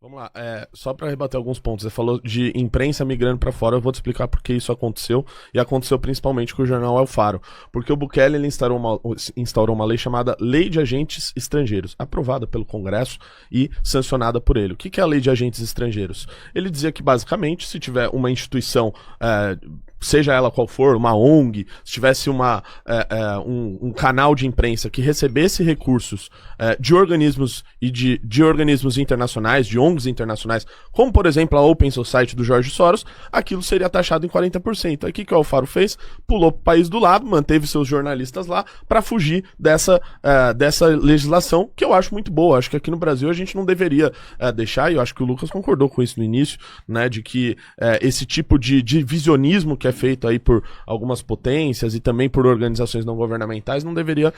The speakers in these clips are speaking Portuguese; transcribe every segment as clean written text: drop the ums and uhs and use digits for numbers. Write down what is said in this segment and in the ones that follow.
Vamos lá, só para rebater alguns pontos, você falou de imprensa migrando para fora, eu vou te explicar por que isso aconteceu, e aconteceu principalmente com o jornal El Faro, porque o Bukele ele instaurou uma lei chamada Lei de Agentes Estrangeiros, aprovada pelo Congresso e sancionada por ele. O que é a Lei de Agentes Estrangeiros? Ele dizia que, basicamente, se tiver uma instituição, seja ela qual for, uma ONG, se tivesse um canal de imprensa que recebesse recursos de organismos e de organismos internacionais, de ONGs internacionais, como por exemplo a Open Society do Jorge Soros, aquilo seria taxado em 40%. Aí o que o Alfaro fez? Pulou pro país do lado, manteve seus jornalistas lá para fugir dessa legislação, que eu acho muito boa. Acho que aqui no Brasil a gente não deveria deixar, e eu acho que o Lucas concordou com isso no início, né, de que esse tipo de divisionismo que é feito aí por algumas potências e também por organizações não governamentais não deveria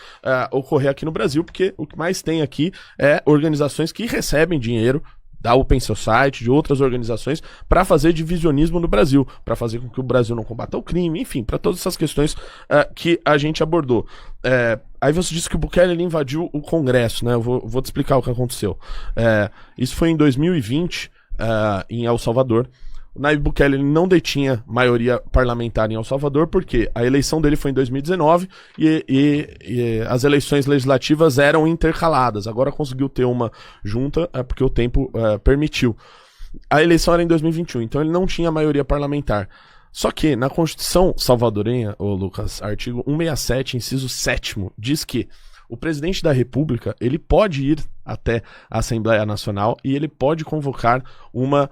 ocorrer aqui no Brasil, porque o que mais tem aqui é organizações que recebem dinheiro da Open Society, de outras organizações, para fazer divisionismo no Brasil, para fazer com que o Brasil não combata o crime, enfim, para todas essas questões que a gente abordou. Aí você disse que o Bukele ele invadiu o Congresso, né? Eu vou te explicar o que aconteceu. Isso foi em 2020, em El Salvador. O Nayib Bukele ele não detinha maioria parlamentar em El Salvador, porque a eleição dele foi em 2019 e as eleições legislativas eram intercaladas. Agora conseguiu ter uma junta, porque o tempo permitiu. A eleição era em 2021, então ele não tinha maioria parlamentar. Só que na Constituição salvadorenha, ô Lucas, artigo 167, inciso 7º, diz que o presidente da República, ele pode ir até a Assembleia Nacional e ele pode convocar uma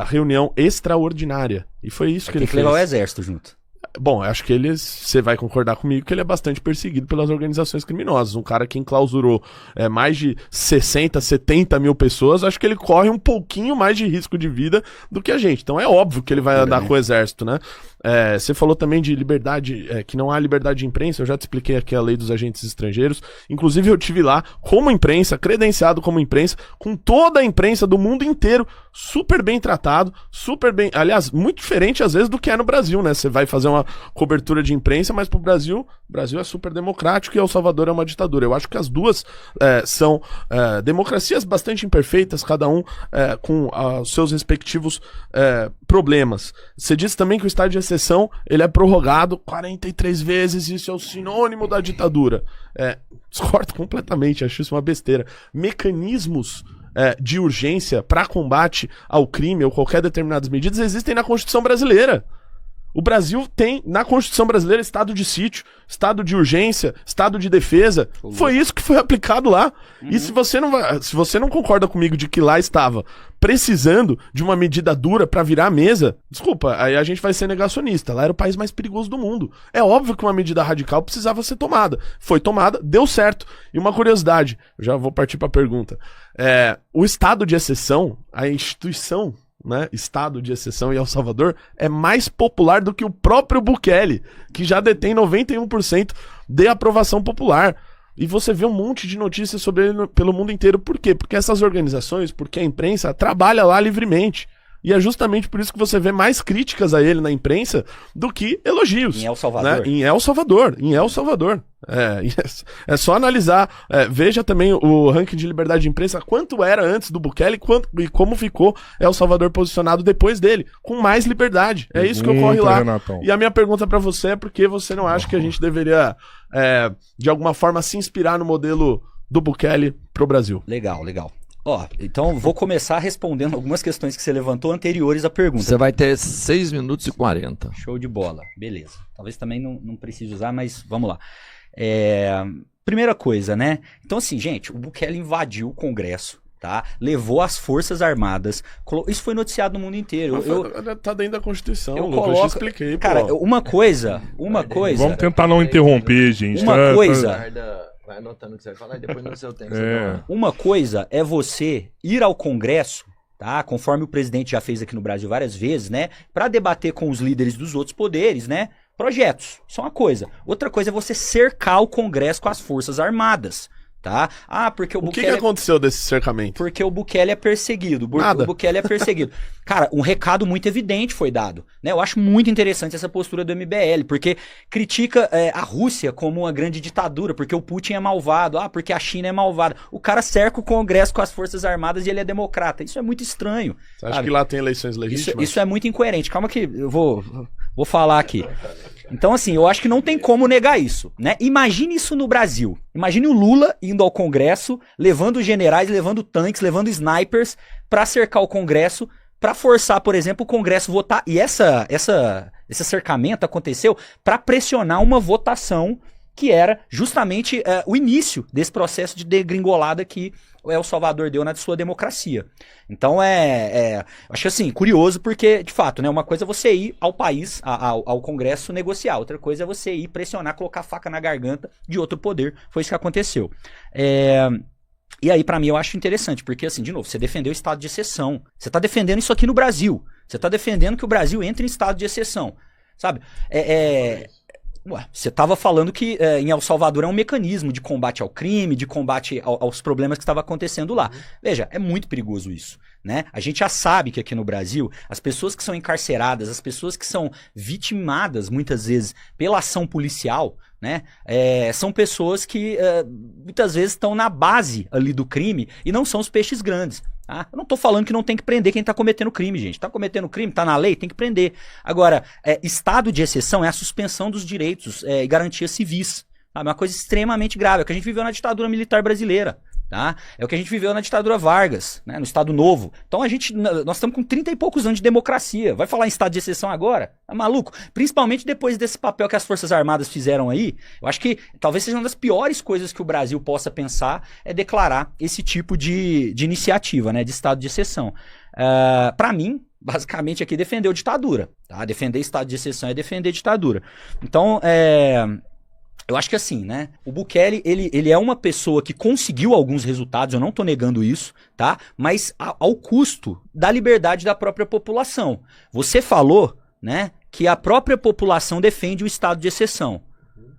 reunião extraordinária. E foi isso que ele fez. Tem que levar o exército junto. Bom, acho que você vai concordar comigo que ele é bastante perseguido pelas organizações criminosas. Um cara que enclausurou mais de 60, 70 mil pessoas, acho que ele corre um pouquinho mais de risco de vida do que a gente. Então é óbvio que ele vai andar com o exército, né? Você falou também de liberdade, que não há liberdade de imprensa. Eu já te expliquei aqui a lei dos agentes estrangeiros. Inclusive eu tive lá como imprensa, credenciado como imprensa, com toda a imprensa do mundo inteiro, super bem tratado, super bem, aliás, muito diferente às vezes do que é no Brasil, né? Você vai fazer uma cobertura de imprensa, mas pro Brasil, o Brasil é super democrático e El Salvador é uma ditadura. Eu acho que as duas são democracias bastante imperfeitas, cada um com os seus respectivos problemas. Você disse também que o estado de exceção ele é prorrogado 43 vezes, isso é o sinônimo da ditadura. Discordo completamente, acho isso uma besteira. Mecanismos de urgência para combate ao crime ou qualquer determinadas medidas existem na Constituição brasileira. O Brasil tem, na Constituição brasileira, estado de sítio, estado de urgência, estado de defesa. Foi isso que foi aplicado lá. E se você não concorda comigo de que lá estava precisando de uma medida dura pra virar a mesa, desculpa, aí a gente vai ser negacionista. Lá era o país mais perigoso do mundo. É óbvio que uma medida radical precisava ser tomada. Foi tomada, deu certo. E uma curiosidade, já vou partir pra pergunta. O estado de exceção, a instituição, né, estado de exceção em El Salvador, é mais popular do que o próprio Bukele, que já detém 91% de aprovação popular. E você vê um monte de notícias sobre ele pelo mundo inteiro. Por quê? Porque essas organizações, porque a imprensa trabalha lá livremente. E é justamente por isso que você vê mais críticas a ele na imprensa do que elogios. Em El Salvador? Né? Em El Salvador. É só analisar. Veja também o ranking de liberdade de imprensa, quanto era antes do Bukele e como ficou El Salvador posicionado depois dele, com mais liberdade. É isso que ocorre lá. Renatão. E a minha pergunta pra você é por que você não acha que a gente deveria, de alguma forma, se inspirar no modelo do Bukele pro Brasil? Legal. Então vou começar respondendo algumas questões que você levantou anteriores à pergunta. Você vai ter 6 minutos e 40. Show de bola, beleza. Talvez também não precise usar, mas vamos lá. Primeira coisa, né? Então assim, gente, o Bukele invadiu o Congresso, tá? Levou as Forças Armadas. Isso foi noticiado no mundo inteiro. Tá dentro da Constituição, Lucas, eu te expliquei. Cara, uma coisa... Vamos tentar não interromper, gente. Uma coisa... Vai anotando o que você vai falar e depois no seu tempo. Uma coisa é você ir ao Congresso, tá? Conforme o presidente já fez aqui no Brasil várias vezes, né? Para debater com os líderes dos outros poderes, né? Projetos. Isso é uma coisa. Outra coisa é você cercar o Congresso com as Forças Armadas. tá? Ah, porque o O que Bukele... aconteceu desse cercamento? Porque o Bukele é perseguido. Nada. O Bukele é perseguido. Cara, um recado muito evidente foi dado, né? Eu acho muito interessante essa postura do MBL, porque critica a Rússia como uma grande ditadura, porque o Putin é malvado, porque a China é malvada. O cara cerca o Congresso com as Forças Armadas e ele é democrata. Isso é muito estranho. Você acha que lá tem eleições legítimas? Isso é muito incoerente. Calma que eu vou falar aqui. Então, assim, eu acho que não tem como negar isso, né? Imagine isso no Brasil. Imagine o Lula indo ao Congresso, levando generais, levando tanques, levando snipers pra cercar o Congresso, pra forçar, por exemplo, o Congresso votar. E esse cercamento aconteceu pra pressionar uma votação que era justamente o início desse processo de degringolada que o El Salvador deu na sua democracia. Então acho assim, curioso porque, de fato, né, uma coisa é você ir ao país, ao Congresso negociar, outra coisa é você ir pressionar, colocar a faca na garganta de outro poder. Foi isso que aconteceu. E aí, pra mim, eu acho interessante, porque, assim, de novo, você defendeu o estado de exceção. Você tá defendendo isso aqui no Brasil. Você tá defendendo que o Brasil entre em estado de exceção. Sabe? Você estava falando que em El Salvador é um mecanismo de combate ao crime, de combate aos problemas que estavam acontecendo lá. Veja, é muito perigoso isso, né? A gente já sabe que aqui no Brasil, as pessoas que são encarceradas, as pessoas que são vitimadas, muitas vezes, pela ação policial, né? São pessoas que muitas vezes estão na base ali do crime e não são os peixes grandes. Eu não tô falando que não tem que prender quem tá cometendo crime, gente. Tá cometendo crime, tá na lei, tem que prender. Agora, estado de exceção é a suspensão dos direitos e garantias civis. Sabe? É uma coisa extremamente grave. É o que a gente viveu na ditadura militar brasileira. Tá? É o que a gente viveu na ditadura Vargas, né? No Estado Novo. Então nós estamos com 30 e poucos anos de democracia. Vai falar em estado de exceção agora? Tá maluco? Principalmente depois desse papel que as Forças Armadas fizeram aí. Eu acho que talvez seja uma das piores coisas que o Brasil possa pensar é declarar esse tipo de iniciativa, né? De estado de exceção. Pra mim, basicamente aqui defendeu ditadura. Tá? Defender estado de exceção é defender ditadura. Então, eu acho que assim, né? O Bukele, ele é uma pessoa que conseguiu alguns resultados, eu não tô negando isso, tá? Mas ao custo da liberdade da própria população. Você falou, né, que a própria população defende o estado de exceção.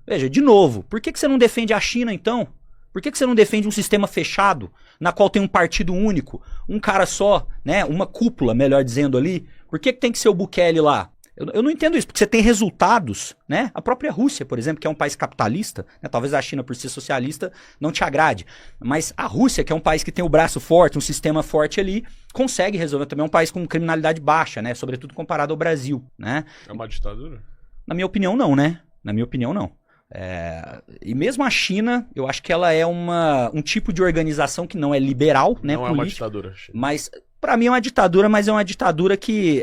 Veja, de novo, por que você não defende a China, então? Por que você não defende um sistema fechado, na qual tem um partido único, um cara só, né? Uma cúpula, melhor dizendo ali? Por que tem que ser o Bukele lá? Eu não entendo isso, porque você tem resultados, né? A própria Rússia, por exemplo, que é um país capitalista, né? Talvez a China, por ser socialista, não te agrade. Mas a Rússia, que é um país que tem o braço forte, um sistema forte ali, consegue resolver. Também é um país com criminalidade baixa, né? Sobretudo comparado ao Brasil, né? É uma ditadura? Na minha opinião, não, né? Na minha opinião, não. E mesmo a China, eu acho que ela é um tipo de organização que não é liberal, né? Não é uma ditadura. Mas... Pra mim é uma ditadura, mas é uma ditadura que...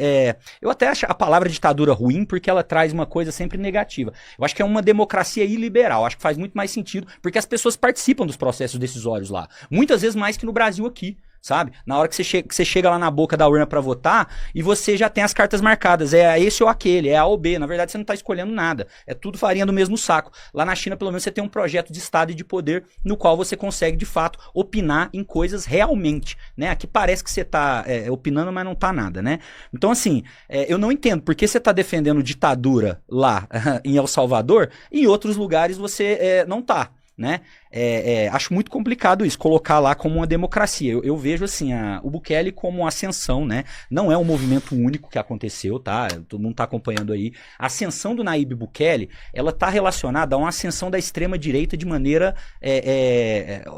eu até acho a palavra ditadura ruim porque ela traz uma coisa sempre negativa. Eu acho que é uma democracia iliberal. Acho que faz muito mais sentido porque as pessoas participam dos processos decisórios lá. Muitas vezes mais que no Brasil aqui. Sabe? Na hora que você chega lá na boca da urna pra votar e você já tem as cartas marcadas. É esse ou aquele, é A ou B. Na verdade, você não tá escolhendo nada. É tudo farinha do mesmo saco. Lá na China, pelo menos, você tem um projeto de Estado e de poder no qual você consegue, de fato, opinar em coisas realmente, né? Aqui parece que você tá opinando, mas não tá nada, né? Então, assim, eu não entendo por que você tá defendendo ditadura lá em El Salvador e em outros lugares você não tá. Né? Acho muito complicado isso, colocar lá como uma democracia. Eu vejo assim o Bukele como uma ascensão, né? Não é um movimento único que aconteceu, tá? Todo mundo tá acompanhando aí. A ascensão do Nayib Bukele, ela tá relacionada a uma ascensão da extrema direita de maneira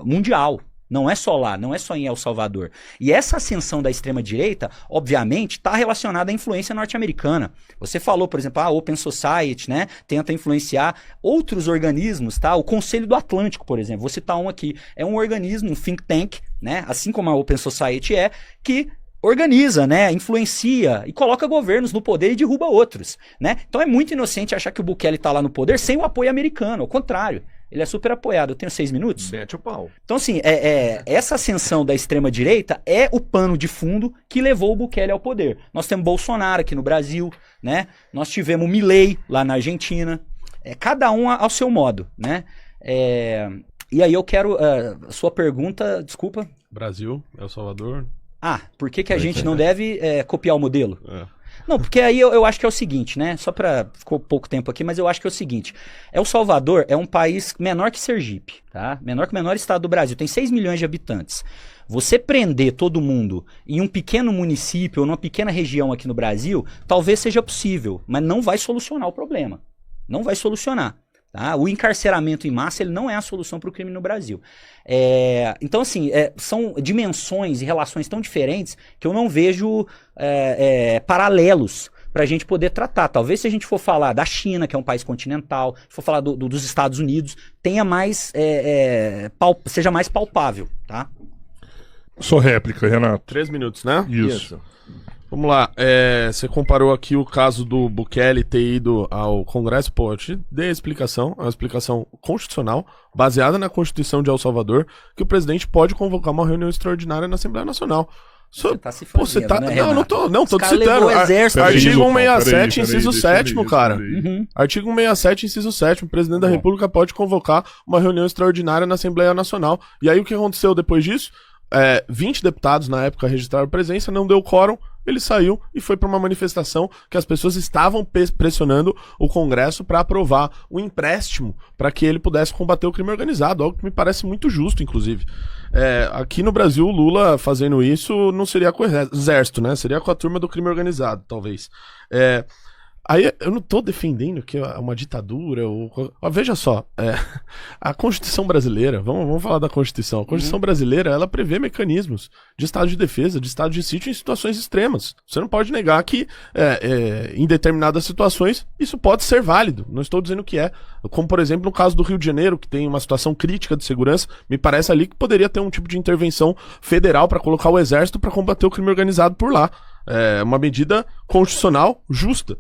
mundial. Não é só lá, não é só em El Salvador. E essa ascensão da extrema-direita, obviamente, está relacionada à influência norte-americana. Você falou, por exemplo, a Open Society, né? Tenta influenciar outros organismos, tá? O Conselho do Atlântico, por exemplo. Vou citar um aqui. É um organismo, um think tank, né? Assim como a Open Society que organiza, né, influencia e coloca governos no poder e derruba outros, né? Então é muito inocente achar que o Bukele tá lá no poder sem o apoio americano, ao contrário. Ele é super apoiado. Eu tenho 6 minutos? Mete o pau. Então, assim, essa ascensão da extrema-direita é o pano de fundo que levou o Bukele ao poder. Nós temos Bolsonaro aqui no Brasil, né? Nós tivemos Milei lá na Argentina. Cada um ao seu modo, né? E aí eu quero... sua pergunta, desculpa. Brasil, El Salvador... Por que a gente não deve copiar o modelo? Não, porque aí eu acho que é o seguinte, né? Ficou pouco tempo aqui, mas eu acho que é o seguinte. El Salvador é um país menor que Sergipe, tá? Menor que o menor estado do Brasil. Tem 6 milhões de habitantes. Você prender todo mundo em um pequeno município ou numa pequena região aqui no Brasil, talvez seja possível, mas não vai solucionar o problema. Não vai solucionar. Tá? O encarceramento em massa ele não é a solução para o crime no Brasil. Então, assim, são dimensões e relações tão diferentes que eu não vejo paralelos para a gente poder tratar. Talvez se a gente for falar da China, que é um país continental, se for falar dos Estados Unidos, tenha mais, seja mais palpável. Tá? Sua réplica, Renato. 3 minutos, né? Isso. Vamos lá, você comparou aqui o caso do Bukele ter ido ao Congresso, pô, eu te dei a explicação, uma explicação constitucional, baseada na Constituição de El Salvador, que o presidente pode convocar uma reunião extraordinária na Assembleia Nacional. Você tá se fazendo, né, Não, tô te citando. Artigo 167, inciso 7º, cara. Artigo 167, inciso 7º, o presidente da República pode convocar uma reunião extraordinária na Assembleia Nacional. E aí o que aconteceu depois disso? 20 deputados na época registraram presença, não deu quórum, ele saiu e foi para uma manifestação que as pessoas estavam pressionando o Congresso para aprovar um empréstimo para que ele pudesse combater o crime organizado, algo que me parece muito justo, inclusive. Aqui no Brasil, o Lula fazendo isso não seria com o exército, né? Seria com a turma do crime organizado, talvez. Aí eu não tô defendendo que é uma ditadura. Veja só, a Constituição brasileira, vamos falar da Constituição. A Constituição brasileira, ela prevê mecanismos de estado de defesa, de estado de sítio em situações extremas. Você não pode negar que em determinadas situações isso pode ser válido. Não estou dizendo que é. Como, por exemplo, no caso do Rio de Janeiro, que tem uma situação crítica de segurança, me parece ali que poderia ter um tipo de intervenção federal para colocar o exército para combater o crime organizado por lá. É uma medida constitucional justa.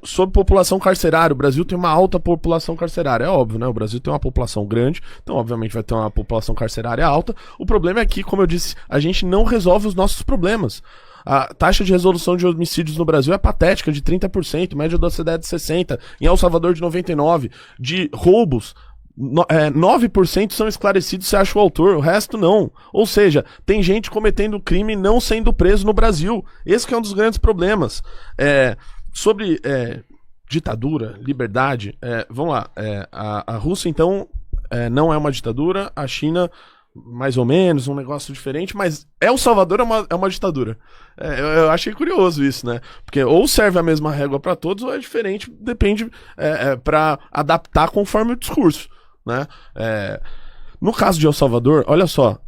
Sobre população carcerária, o Brasil tem uma alta população carcerária, é óbvio, né? O Brasil tem uma população grande, então obviamente vai ter uma população carcerária alta. O problema é que, como eu disse, a gente não resolve os nossos problemas. A taxa de resolução de homicídios no Brasil é patética, de 30%, média da OCDE de 60%, em El Salvador de 99%, de roubos, 9% são esclarecidos se acha o autor, o resto não. Ou seja, tem gente cometendo crime não sendo preso no Brasil. Esse que é um dos grandes problemas. Sobre ditadura, liberdade, vamos lá. A Rússia, então, não é uma ditadura, a China, mais ou menos, um negócio diferente, mas El Salvador é uma ditadura. Eu achei curioso isso, né? Porque ou serve a mesma régua para todos, ou é diferente, depende para adaptar conforme o discurso. Né? No caso de El Salvador, olha só,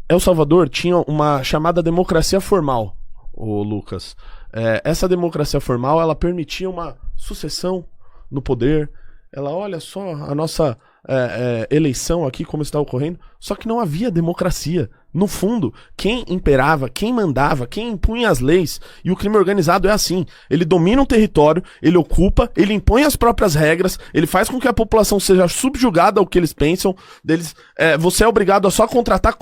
El Salvador tinha uma chamada democracia formal, o Lucas. Essa democracia formal, ela permitia uma sucessão no poder. Ela, olha só, a nossa eleição aqui, como está ocorrendo, só que não havia democracia. No fundo, quem imperava, quem mandava, quem impunha as leis, e o crime organizado é assim, ele domina um território, ele ocupa, ele impõe as próprias regras, ele faz com que a população seja subjugada ao que eles pensam, você é obrigado a só contratar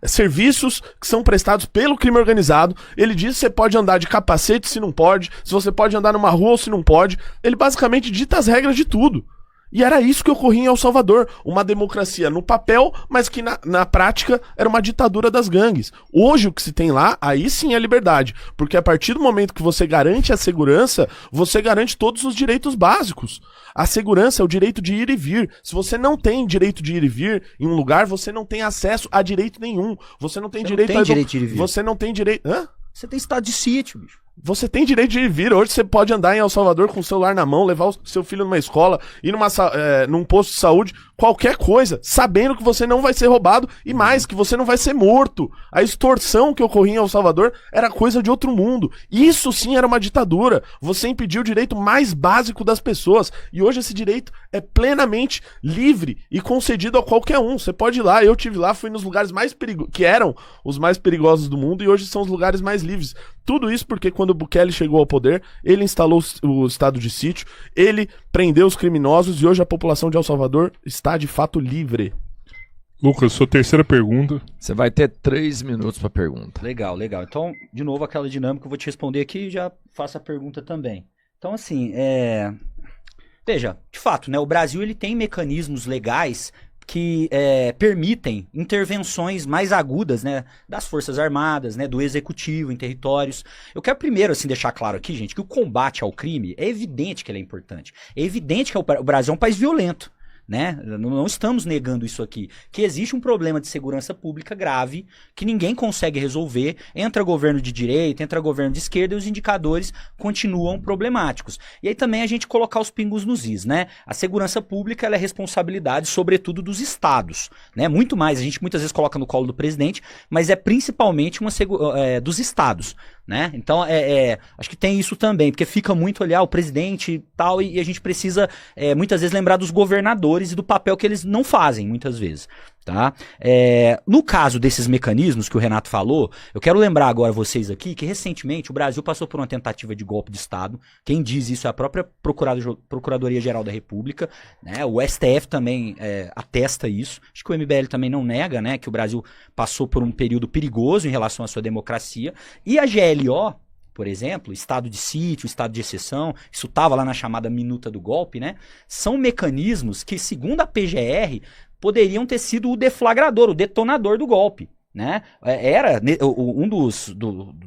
serviços que são prestados pelo crime organizado, ele diz se você pode andar de capacete se não pode, se você pode andar numa rua ou se não pode, ele basicamente dita as regras de tudo. E era isso que ocorria em El Salvador, uma democracia no papel, mas que na prática era uma ditadura das gangues. Hoje o que se tem lá, aí sim é liberdade, porque a partir do momento que você garante a segurança, você garante todos os direitos básicos. A segurança é o direito de ir e vir. Se você não tem direito de ir e vir em um lugar, você não tem acesso a direito nenhum. Você não tem direito de ir e vir. Você não tem direito... Hã? Você tem estado de sítio, bicho. Você tem direito de ir e vir. Hoje você pode andar em El Salvador com o celular na mão, levar o seu filho numa escola, ir num posto de saúde, qualquer coisa, sabendo que você não vai ser roubado e mais, que você não vai ser morto. A extorsão que ocorria em El Salvador era coisa de outro mundo. Isso sim era uma ditadura. Você impediu o direito mais básico das pessoas. E hoje esse direito é plenamente livre e concedido a qualquer um. Você pode ir lá, eu tive lá, fui nos lugares mais perigosos, que eram os mais perigosos do mundo e hoje são os lugares mais livres. Tudo isso porque quando o Bukele chegou ao poder, ele instalou o estado de sítio, ele prendeu os criminosos e hoje a população de El Salvador está de fato livre. Lucas, sua terceira pergunta. Você vai ter 3 minutos para pergunta. Legal. Então, de novo, aquela dinâmica, eu vou te responder aqui e já faço a pergunta também. Então, assim, veja, de fato, né, o Brasil ele tem mecanismos legais que permitem intervenções mais agudas, né, das Forças Armadas, né, do Executivo em territórios. Eu quero primeiro assim, deixar claro aqui, gente, que o combate ao crime é evidente que ele é importante. É evidente que o Brasil é um país violento. Né? Não estamos negando isso aqui, que existe um problema de segurança pública grave, que ninguém consegue resolver, entra governo de direita, entra governo de esquerda e os indicadores continuam problemáticos. E aí também a gente colocar os pingos nos is, né? A segurança pública ela é responsabilidade sobretudo dos estados, né? Muito mais, a gente muitas vezes coloca no colo do presidente, mas é principalmente dos estados. Né? Então, acho que tem isso também, porque fica muito olhar o presidente e tal, e a gente precisa muitas vezes lembrar dos governadores e do papel que eles não fazem, muitas vezes. Tá? No caso desses mecanismos que o Renato falou, eu quero lembrar agora vocês aqui que recentemente o Brasil passou por uma tentativa de golpe de Estado. Quem diz isso é a própria Procuradoria-Geral da República, né? O STF também atesta isso. Acho que o MBL também não nega, né, que o Brasil passou por um período perigoso em relação à sua democracia. E a GLO, por exemplo, estado de sítio, estado de exceção, isso estava lá na chamada minuta do golpe, né? São mecanismos que, segundo a PGR, poderiam ter sido o deflagrador, o detonador do golpe, né?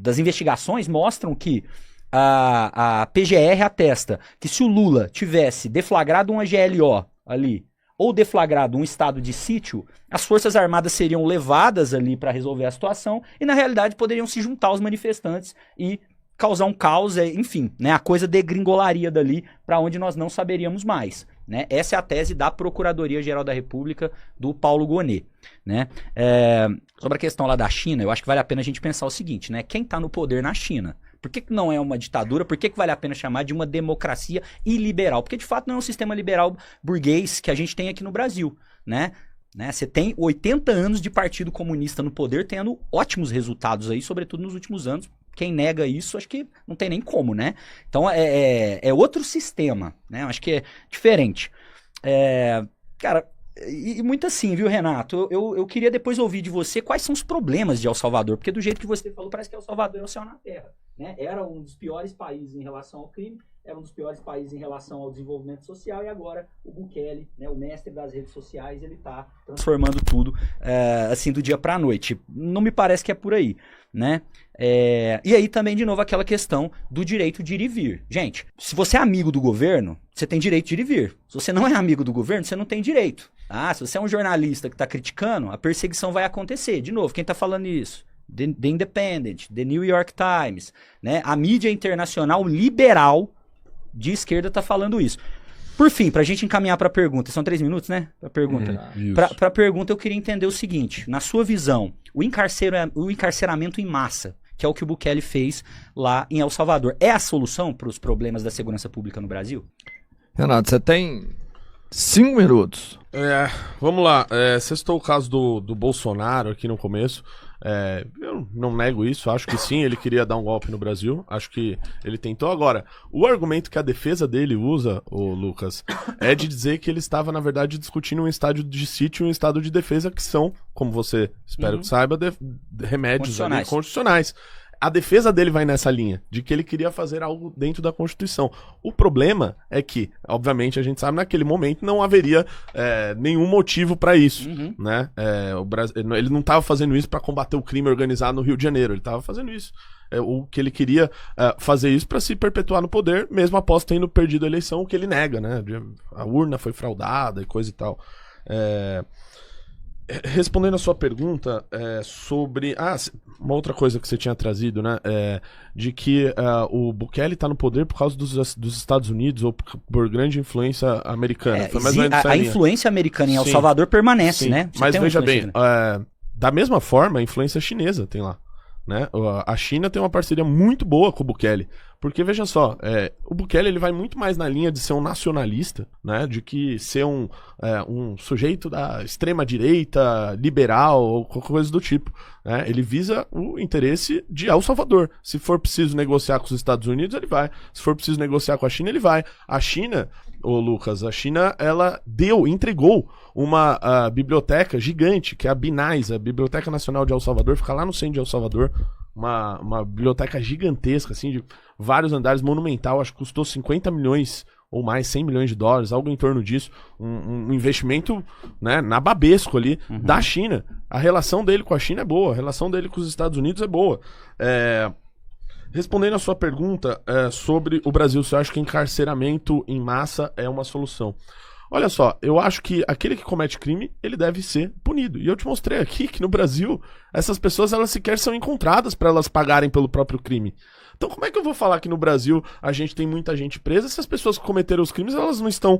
Das investigações mostram que a PGR atesta que se o Lula tivesse deflagrado uma GLO ali, ou deflagrado um estado de sítio, as Forças Armadas seriam levadas ali para resolver a situação e, na realidade, poderiam se juntar aos manifestantes e causar um caos, enfim, né? A coisa degringolaria dali para onde nós não saberíamos mais. Né? Essa é a tese da Procuradoria-Geral da República, do Paulo Gonet. Né? Sobre a questão lá da China, eu acho que vale a pena a gente pensar o seguinte, né? Quem está no poder na China? Por que não é uma ditadura? Por que vale a pena chamar de uma democracia iliberal? Porque de fato não é um sistema liberal burguês que a gente tem aqui no Brasil. Né? Você tem 80 anos de Partido Comunista no poder, tendo ótimos resultados aí, sobretudo nos últimos anos. Quem nega isso, acho que não tem nem como, né? Então, é outro sistema, né? Acho que é diferente. Cara, e muito assim, viu, Renato? Eu queria depois ouvir de você quais são os problemas de El Salvador, porque do jeito que você falou, parece que El Salvador é o céu na terra, né? Era um dos piores países em relação ao crime, era um dos piores países em relação ao desenvolvimento social, e agora o Bukele, né, o mestre das redes sociais, ele tá transformando tudo, assim, do dia pra noite. Não me parece que é por aí, né? E aí também, de novo, aquela questão do direito de ir e vir. Gente, se você é amigo do governo, você tem direito de ir e vir. Se você não é amigo do governo, você não tem direito. Se você é um jornalista que está criticando, a perseguição vai acontecer. De novo, quem está falando isso? The Independent, The New York Times, né? A mídia internacional liberal de esquerda está falando isso. Por fim, para a gente encaminhar para a pergunta, são 3 minutos, né? Para a pergunta. Para a pergunta, eu queria entender o seguinte: na sua visão, o encarceramento em massa, que é o que o Bukele fez lá em El Salvador, é a solução para os problemas da segurança pública no Brasil? Renato, você tem 5 minutos. Vamos lá. Você citou o caso do Bolsonaro aqui no começo. Eu não nego isso, acho que sim, ele queria dar um golpe no Brasil, acho que ele tentou. Agora, o argumento que a defesa dele usa, o Lucas, é de dizer que ele estava, na verdade, discutindo um estado de sítio e um estado de defesa, que são, como você espero que saiba, remédios constitucionais. A defesa dele vai nessa linha, de que ele queria fazer algo dentro da Constituição. O problema é que, obviamente, a gente sabe, naquele momento não haveria nenhum motivo para isso, né? Ele não estava fazendo isso para combater o crime organizado no Rio de Janeiro, ele estava fazendo isso. O que ele queria fazer isso para se perpetuar no poder, mesmo após tendo perdido a eleição, o que ele nega, né? A urna foi fraudada e coisa e tal. Respondendo a sua pergunta sobre... uma outra coisa que você tinha trazido, né? De que o Bukele está no poder por causa dos Estados Unidos ou por grande influência americana. Foi mais ou menos a influência americana em El Salvador permanece, né? Mas veja bem, da mesma forma, a influência chinesa tem lá. Né? A China tem uma parceria muito boa com o Bukele. Porque, veja só, o Bukele ele vai muito mais na linha de ser um nacionalista, né? De que ser um sujeito da extrema-direita, liberal, ou qualquer coisa do tipo. Né? Ele visa o interesse de El Salvador. Se for preciso negociar com os Estados Unidos, ele vai. Se for preciso negociar com a China, ele vai. A China, Lucas, ela entregou uma biblioteca gigante, que é a BNAIS, a Biblioteca Nacional de El Salvador, fica lá no centro de El Salvador. Uma biblioteca gigantesca, assim, de vários andares, monumental, acho que custou 50 milhões ou mais, 100 milhões de dólares, algo em torno disso, um investimento, né, nababesco ali da China. A relação dele com a China é boa, a relação dele com os Estados Unidos é boa. Respondendo a sua pergunta sobre o Brasil, você acha que encarceramento em massa é uma solução? Olha só, eu acho que aquele que comete crime, ele deve ser punido. E eu te mostrei aqui que no Brasil, essas pessoas, elas sequer são encontradas para elas pagarem pelo próprio crime. Então como é que eu vou falar que no Brasil a gente tem muita gente presa se as pessoas que cometeram os crimes, elas não estão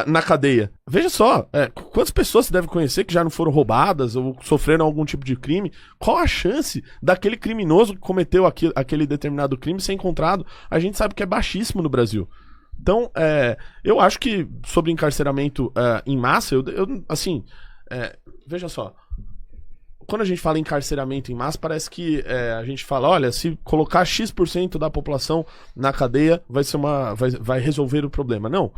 na cadeia? Veja só, quantas pessoas você deve conhecer que já não foram roubadas ou sofreram algum tipo de crime? Qual a chance daquele criminoso que cometeu aquele determinado crime ser encontrado? A gente sabe que é baixíssimo no Brasil. Então, eu acho que sobre encarceramento em massa, veja só, quando a gente fala em encarceramento em massa, parece que a gente fala, olha, se colocar X% da população na cadeia vai resolver o problema. Não,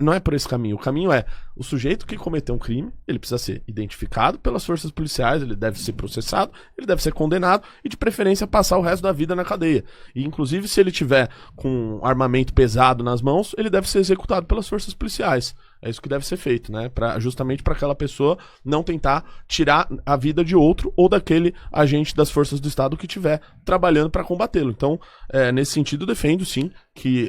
não é por esse caminho. O caminho é, o sujeito que cometeu um crime, ele precisa ser identificado pelas forças policiais, ele deve ser processado, ele deve ser condenado e, de preferência, passar o resto da vida na cadeia. E, inclusive, se ele tiver com armamento pesado nas mãos, ele deve ser executado pelas forças policiais. É isso que deve ser feito, né? Justamente para aquela pessoa não tentar tirar a vida de outro ou daquele agente das forças do Estado que estiver trabalhando para combatê-lo. Então, nesse sentido, defendo sim que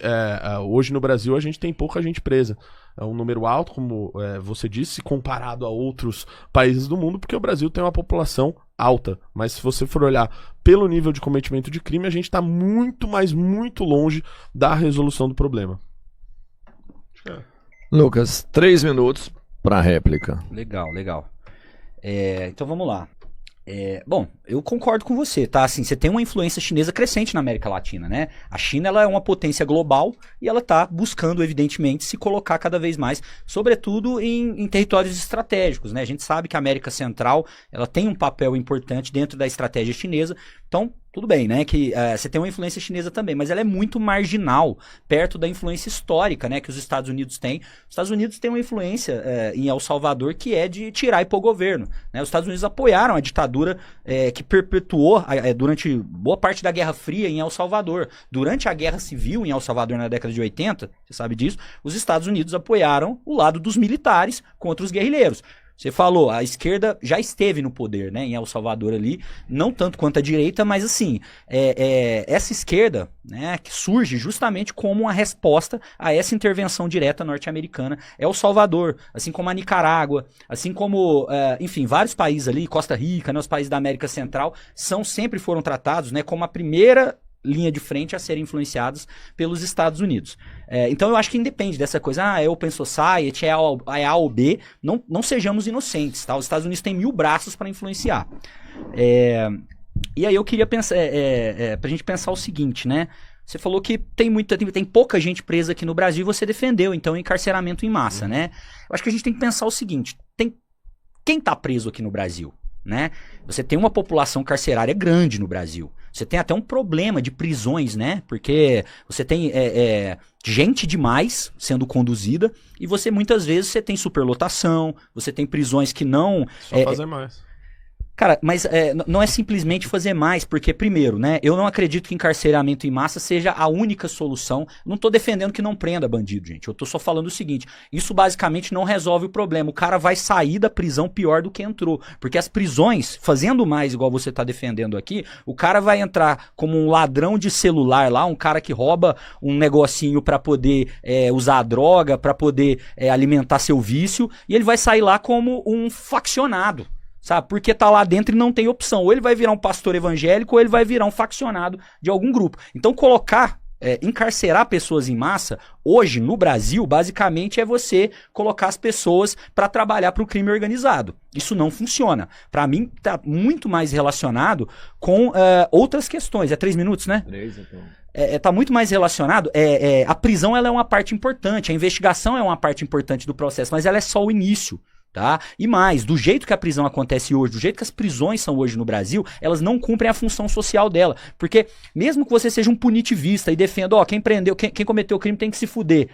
hoje no Brasil a gente tem pouca gente presa. É um número alto, como você disse, comparado a outros países do mundo, porque o Brasil tem uma população alta. Mas se você for olhar pelo nível de cometimento de crime, a gente está muito, mas muito longe da resolução do problema. Lucas, 3 minutos para réplica. Legal. Então vamos lá. Bom, eu concordo com você, tá? Assim, você tem uma influência chinesa crescente na América Latina, né? A China, ela é uma potência global e ela tá buscando, evidentemente, se colocar cada vez mais, sobretudo em territórios estratégicos, né? A gente sabe que a América Central, ela tem um papel importante dentro da estratégia chinesa, então tudo bem, né, que você tem uma influência chinesa também, mas ela é muito marginal, perto da influência histórica, né, que os Estados Unidos têm. Os Estados Unidos têm uma influência em El Salvador que é de tirar e pôr governo, né? Os Estados Unidos apoiaram a ditadura que perpetuou durante boa parte da Guerra Fria em El Salvador. Durante a Guerra Civil em El Salvador na década de 80, você sabe disso, os Estados Unidos apoiaram o lado dos militares contra os guerrilheiros. Você falou, a esquerda já esteve no poder, né, em El Salvador ali, não tanto quanto a direita, mas assim, essa esquerda, né, que surge justamente como uma resposta a essa intervenção direta norte-americana, El Salvador, assim como a Nicarágua, assim como, enfim, vários países ali, Costa Rica, né, os países da América Central, sempre foram tratados, né, como a primeira linha de frente a serem influenciados pelos Estados Unidos. Então eu acho que independe dessa coisa, é Open Society, é A ou B, não sejamos inocentes, tá? Os Estados Unidos têm 1000 braços para influenciar. E aí eu queria pensar, pra gente pensar o seguinte, né? Você falou que tem pouca gente presa aqui no Brasil e você defendeu, então, encarceramento em massa, né? Eu acho que a gente tem que pensar o seguinte, quem tá preso aqui no Brasil? Né? Você tem uma população carcerária grande no Brasil. Você tem até um problema de prisões, né? Porque você tem gente demais sendo conduzida e muitas vezes você tem superlotação, você tem prisões que não... Só fazer mais. Cara, mas não é simplesmente fazer mais, porque primeiro, né, eu não acredito que encarceramento em massa seja a única solução. Não tô defendendo que não prenda bandido, gente. Eu tô só falando o seguinte, isso basicamente não resolve o problema. O cara vai sair da prisão pior do que entrou, porque as prisões, fazendo mais igual você tá defendendo aqui, o cara vai entrar como um ladrão de celular lá, um cara que rouba um negocinho pra poder usar a droga, pra poder alimentar seu vício, e ele vai sair lá como um faccionado. Sabe? Porque tá lá dentro e não tem opção. Ou ele vai virar um pastor evangélico ou ele vai virar um faccionado de algum grupo. Então encarcerar pessoas em massa, hoje no Brasil, basicamente é você colocar as pessoas para trabalhar para o crime organizado. Isso não funciona. Para mim, tá muito mais relacionado com outras questões. 3 minutos, né? 3, então. Tá muito mais relacionado. A prisão ela é uma parte importante, a investigação é uma parte importante do processo, mas ela é só o início. Tá? E mais, do jeito que a prisão acontece hoje, do jeito que as prisões são hoje no Brasil, elas não cumprem a função social dela. Porque mesmo que você seja um punitivista e defenda, quem cometeu o crime tem que se fuder.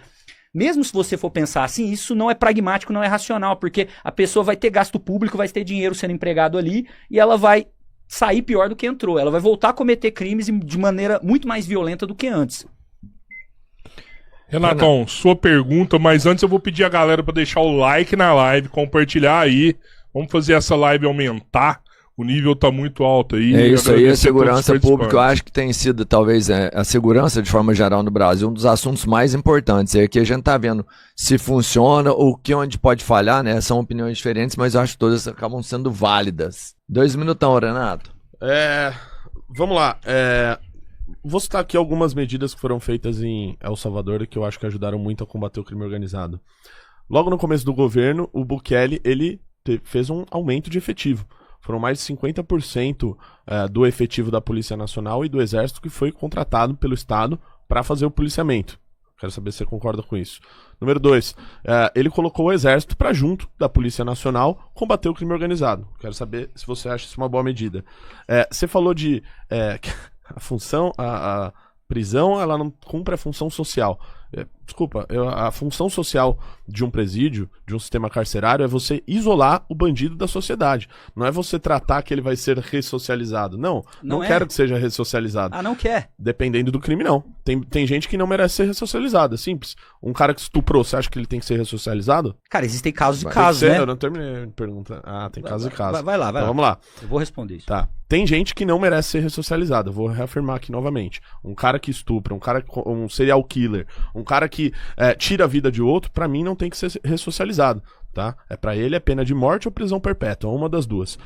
Mesmo se você for pensar assim, isso não é pragmático, não é racional, porque a pessoa vai ter gasto público, vai ter dinheiro sendo empregado ali e ela vai sair pior do que entrou. Ela vai voltar a cometer crimes de maneira muito mais violenta do que antes. Renatão, sua pergunta, mas antes eu vou pedir a galera pra deixar o like na live, compartilhar aí. Vamos fazer essa live aumentar. O nível tá muito alto aí. É isso aí, a Agradecer a todos segurança os pública, eu participantes. acho que tem sido, talvez, a segurança de forma geral no Brasil, um dos assuntos mais importantes. É que a gente tá vendo se funciona ou onde pode falhar, né? São opiniões diferentes, mas eu acho que todas acabam sendo válidas. 2 minutão, Renato. Vamos lá. Vou citar aqui algumas medidas que foram feitas em El Salvador e que eu acho que ajudaram muito a combater o crime organizado. Logo no começo do governo, o Bukele, ele fez um aumento de efetivo. Foram mais de 50% do efetivo da Polícia Nacional e do Exército que foi contratado pelo Estado para fazer o policiamento. Quero saber se você concorda com isso. Número 2, ele colocou o Exército para junto da Polícia Nacional combater o crime organizado. Quero saber se você acha isso uma boa medida. Você falou de a função, a prisão, ela não cumpre a função social. Desculpa, a função social de um presídio, de um sistema carcerário, é você isolar o bandido da sociedade. Não é você tratar que ele vai ser ressocializado. Não quero que seja ressocializado. Ah, não quer? Dependendo do crime, não. Tem gente que não merece ser ressocializada, simples. Um cara que estuprou, você acha que ele tem que ser ressocializado? Cara, existem casos e Tem casos, que ser, né? Eu não terminei a pergunta. Tem casos e casos. Vai lá. Então, vamos lá. Eu vou responder isso. Tá. Tem gente que não merece ser ressocializada. Vou reafirmar aqui novamente. Um cara que estupra, um serial killer, um cara que tira a vida de outro, pra mim não tem que ser ressocializado, tá? Pra ele é pena de morte ou prisão perpétua, uma das duas.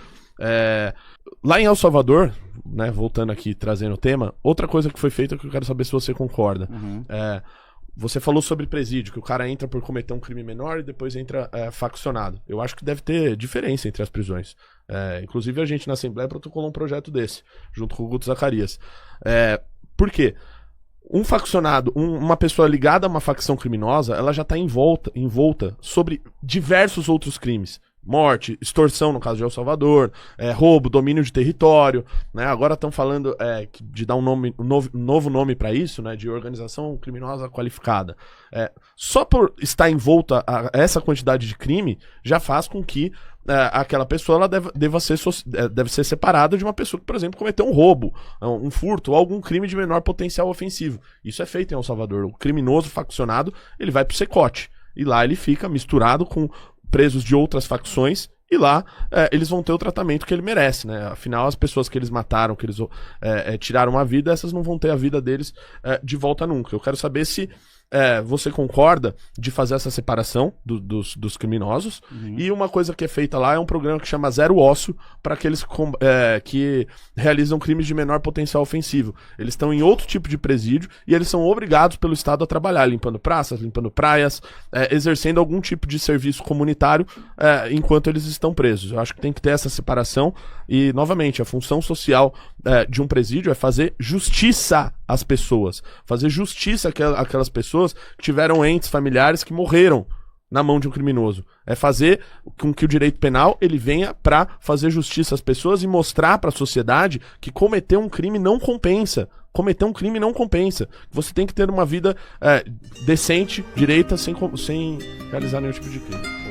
Lá em El Salvador, né, voltando aqui, trazendo o tema, outra coisa que foi feita que eu quero saber se você concorda. Você falou sobre presídio, que o cara entra por cometer um crime menor e depois entra faccionado. Eu acho que deve ter diferença entre as prisões. Inclusive a gente na Assembleia protocolou um projeto desse, junto com o Guto Zacarias. Por quê? Um faccionado, uma pessoa ligada a uma facção criminosa, ela já está envolta sobre diversos outros crimes. Morte, extorsão no caso de El Salvador, roubo, domínio de território, né? Agora estão falando de dar um novo nome para isso, né? De organização criminosa qualificada. Só por estar envolta a essa quantidade de crime, já faz com que aquela pessoa ela deve ser separada de uma pessoa que, por exemplo, cometeu um roubo, um furto ou algum crime de menor potencial ofensivo. Isso é feito em El Salvador. O criminoso faccionado, ele vai pro secote. E lá ele fica misturado com presos de outras facções, e lá eles vão ter o tratamento que ele merece, né? Afinal, as pessoas que eles mataram, que eles tiraram a vida, essas não vão ter a vida deles de volta nunca. Eu quero saber se você concorda de fazer essa separação dos criminosos. E uma coisa que é feita lá é um programa que chama Zero Ócio para aqueles que realizam crimes de menor potencial ofensivo. Eles estão em outro tipo de presídio e eles são obrigados pelo Estado a trabalhar, limpando praças, limpando praias, exercendo algum tipo de serviço comunitário enquanto eles estão presos. Eu acho que tem que ter essa separação e, novamente, a função social de um presídio é fazer justiça às pessoas, fazer justiça àquelas pessoas que tiveram entes familiares que morreram na mão de um criminoso. É fazer com que o direito penal ele venha para fazer justiça às pessoas e mostrar para a sociedade que cometer um crime não compensa. Cometer um crime não compensa. Você tem que ter uma vida decente, direita, sem realizar nenhum tipo de crime.